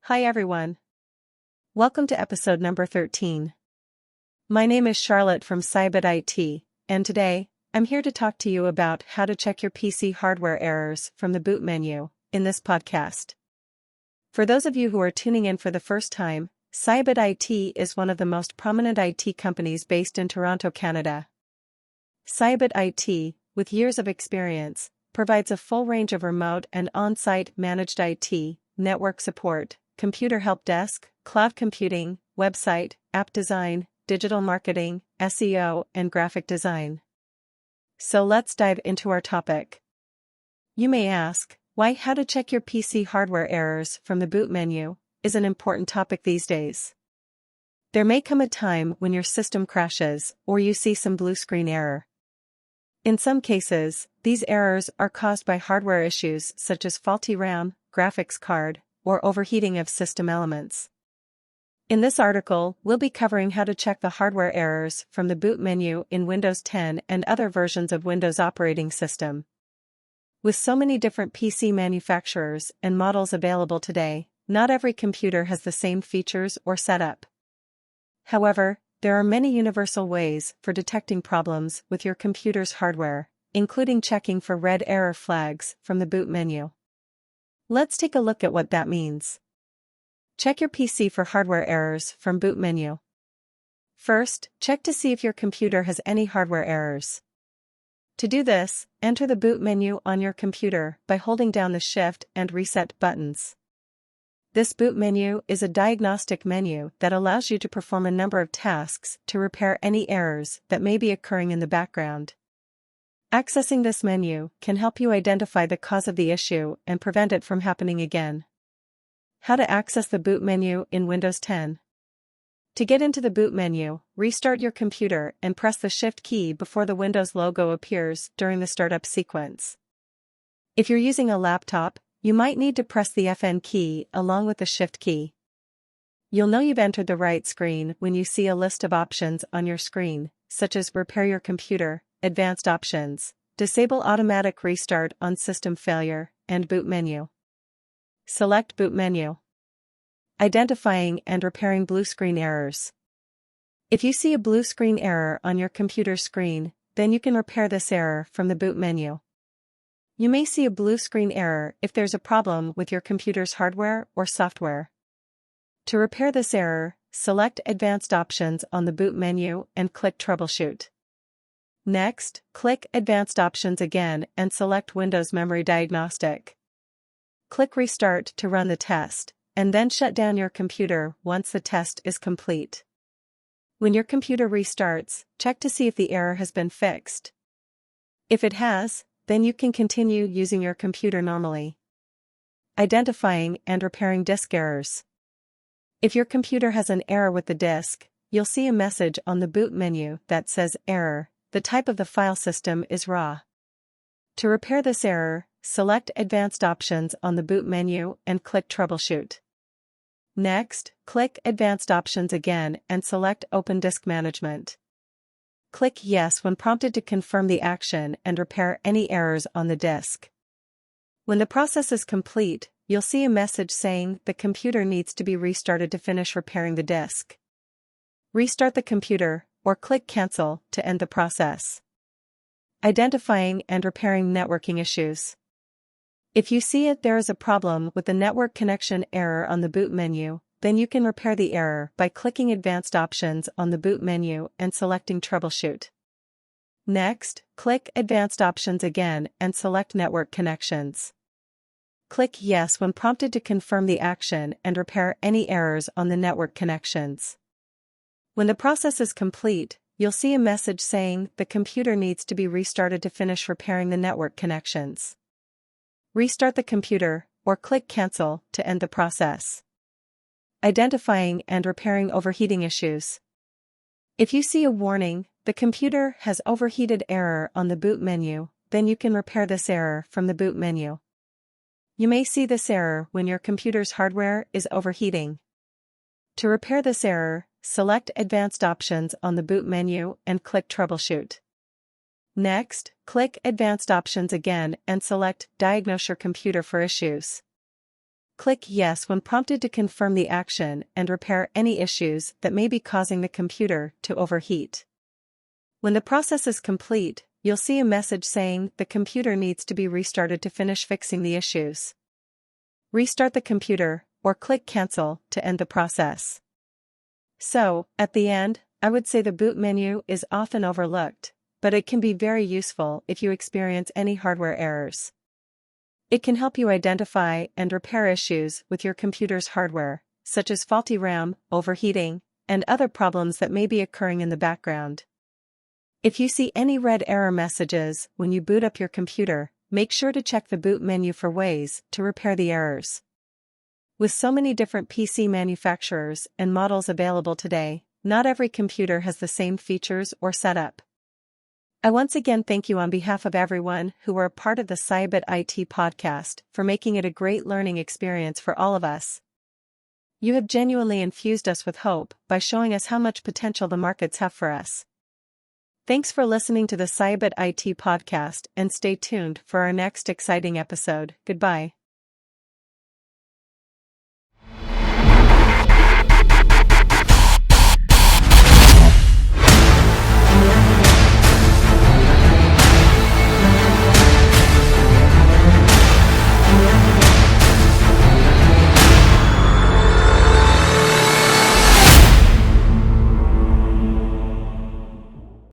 Hi everyone. Welcome to episode number 13. My name is Charlotte from Cybit IT, and today, I'm here to talk to you about how to check your PC hardware errors from the boot menu in this podcast. For those of you who are tuning in for the first time, Cybit IT is one of the most prominent IT companies based in Toronto, Canada. Cybit IT, with years of experience, provides a full range of remote and on-site managed IT, network support, computer help desk, cloud computing, website, app design, digital marketing, SEO, and graphic design. So let's dive into our topic. You may ask, why how to check your PC hardware errors from the boot menu is an important topic these days. There may come a time when your system crashes or you see some blue screen error. In some cases, these errors are caused by hardware issues such as faulty RAM, graphics card, or overheating of system elements. In this article, we'll be covering how to check the hardware errors from the boot menu in Windows 10 and other versions of Windows operating system. With so many different PC manufacturers and models available today, not every computer has the same features or setup. However, there are many universal ways for detecting problems with your computer's hardware, including checking for red error flags from the boot menu. Let's take a look at what that means. Check your PC for hardware errors from boot menu. First, check to see if your computer has any hardware errors. To do this, enter the boot menu on your computer by holding down the Shift and Reset buttons. This boot menu is a diagnostic menu that allows you to perform a number of tasks to repair any errors that may be occurring in the background. Accessing this menu can help you identify the cause of the issue and prevent it from happening again. How to access the boot menu in Windows 10. To get into the boot menu, restart your computer and press the Shift key before the Windows logo appears during the startup sequence. If you're using a laptop, you might need to press the FN key along with the Shift key. You'll know you've entered the right screen when you see a list of options on your screen, such as Repair Your Computer, Advanced Options, Disable Automatic Restart on System Failure, and Boot Menu. Select Boot Menu. Identifying and repairing blue screen errors. If you see a blue screen error on your computer screen, then you can repair this error from the boot menu. You may see a blue screen error if there's a problem with your computer's hardware or software. To repair this error, select Advanced Options on the boot menu and click Troubleshoot. Next, click Advanced Options again and select Windows Memory Diagnostic. Click Restart to run the test, and then shut down your computer once the test is complete. When your computer restarts, check to see if the error has been fixed. If it has, then you can continue using your computer normally. Identifying and repairing disk errors. If your computer has an error with the disk, you'll see a message on the boot menu that says Error. The type of the file system is RAW. To repair this error, select Advanced Options on the boot menu and click Troubleshoot. Next, click Advanced Options again and select Open Disk Management. Click Yes when prompted to confirm the action and repair any errors on the disk. When the process is complete, you'll see a message saying the computer needs to be restarted to finish repairing the disk. Restart the computer, or click Cancel to end the process. Identifying and repairing networking issues. If you see there is a problem with the network connection error on the boot menu, then you can repair the error by clicking Advanced Options on the boot menu and selecting Troubleshoot. Next, click Advanced Options again and select Network Connections. Click Yes when prompted to confirm the action and repair any errors on the network connections. When the process is complete, you'll see a message saying the computer needs to be restarted to finish repairing the network connections. Restart the computer, or click Cancel to end the process. Identifying and repairing overheating issues. If you see a warning, the computer has overheated error on the boot menu, then you can repair this error from the boot menu. You may see this error when your computer's hardware is overheating. To repair this error, select Advanced Options on the boot menu and click Troubleshoot. Next, click Advanced Options again and select Diagnose your computer for issues. Click Yes when prompted to confirm the action and repair any issues that may be causing the computer to overheat. When the process is complete, you'll see a message saying the computer needs to be restarted to finish fixing the issues. Restart the computer, or click Cancel to end the process. So, at the end, I would say the boot menu is often overlooked, but it can be very useful if you experience any hardware errors. It can help you identify and repair issues with your computer's hardware, such as faulty RAM, overheating, and other problems that may be occurring in the background. If you see any red error messages when you boot up your computer, make sure to check the boot menu for ways to repair the errors. With so many different PC manufacturers and models available today, not every computer has the same features or setup. I once again thank you on behalf of everyone who were a part of the Cybit IT podcast for making it a great learning experience for all of us. You have genuinely infused us with hope by showing us how much potential the markets have for us. Thanks for listening to the Cybit IT podcast and stay tuned for our next exciting episode. Goodbye.